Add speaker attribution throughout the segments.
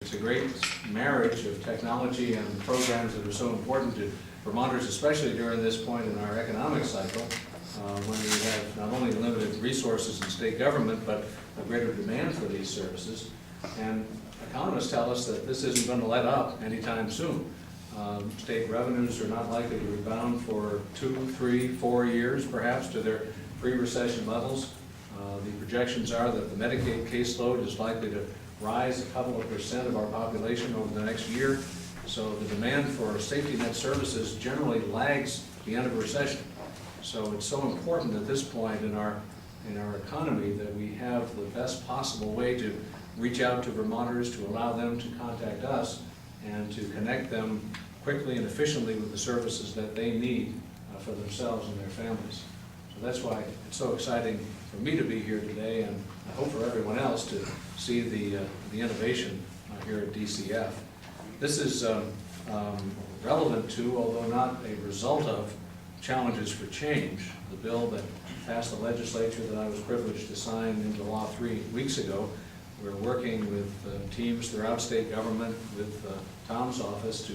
Speaker 1: It's a great marriage of technology and programs that are so important to Vermonters, especially during this point in our economic cycle, when we have not only limited resources in state government, but a greater demand for these services. And economists tell us that this isn't going to let up anytime soon. State revenues are not likely to rebound for 2, 3, 4 years, perhaps, to their pre-recession levels. The projections are that the Medicaid caseload is likely to rise a couple of % of our population over the next year. So the demand for safety net services generally lags the end of a recession. So it's so important at this point in our economy that we have the best possible way to reach out to Vermonters, to allow them to contact us, and to connect them quickly and efficiently with the services that they need for themselves and their families. So that's why it's so exciting for me to be here today, and I hope for everyone else to see the innovation here at DCF. This is relevant to, although not a result of, challenges for change. The bill that passed the legislature that I was privileged to sign into law 3 weeks ago, we're working with teams throughout state government, with Tom's office, to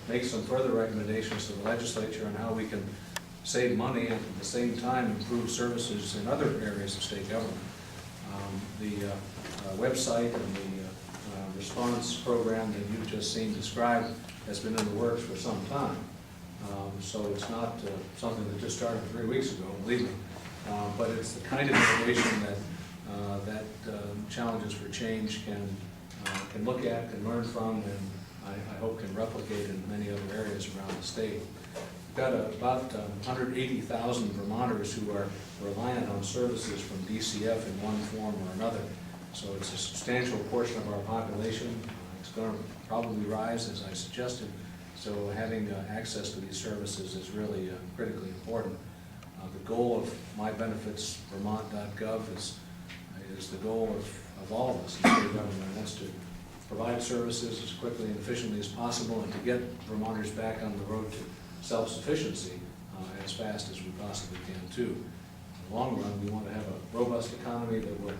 Speaker 1: make some further recommendations to the legislature on how we can save money and at the same time improve services in other areas of state government. The website and the response program that you've just seen described has been in the works for some time. So it's not something that just started 3 weeks ago, believe me. But it's the kind of innovation that challenges for change can look at, can learn from, and I hope can replicate in many other areas around the state. We've got about 180,000 Vermonters who are reliant on services from DCF in one form or another. So it's a substantial portion of our population. It's going to probably rise, as I suggested. So having access to these services is really critically important. The goal of mybenefitsvermont.gov is the goal of all of us in state government, and that's to provide services as quickly and efficiently as possible, and to get Vermonters back on the road to self-sufficiency as fast as we possibly can too. In the long run, we want to have a robust economy that will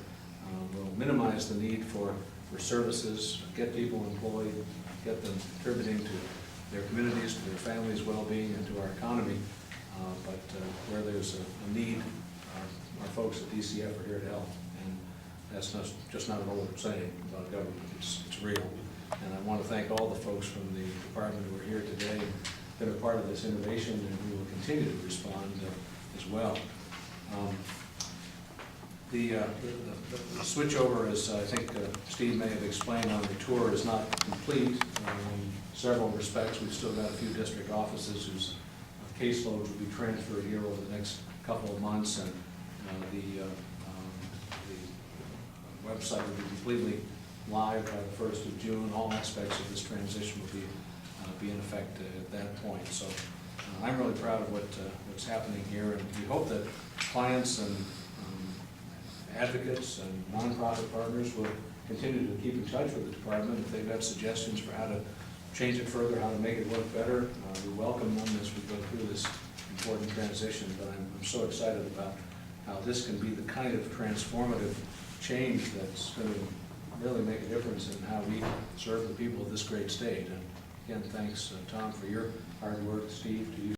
Speaker 1: minimize the need for services, get people employed, get them contributing to their communities, to their families' well-being, and to our economy. But where there's a need, our folks at DCF are here to help. And that's just not an old saying about government, it's real. And I want to thank all the folks from the department who are here today, been a part of this innovation, and we will continue to respond as well. The switchover, as I think Steve may have explained on the tour, is not complete. In several respects, we've still got a few district offices whose caseloads will be transferred here over the next couple of months, and the website will be completely live by the 1st of June. All aspects of this transition will be in effect at that point. So I'm really proud of what's happening here, and we hope that clients and advocates and nonprofit partners will continue to keep in touch with the department if they've got suggestions for how to change it further, how to make it work better. We welcome them as we go through this important transition, but I'm so excited about how this can be the kind of transformative change that's going to really make a difference in how we serve the people of this great state. And again, thanks, Tom, for your hard work, Steve, to you.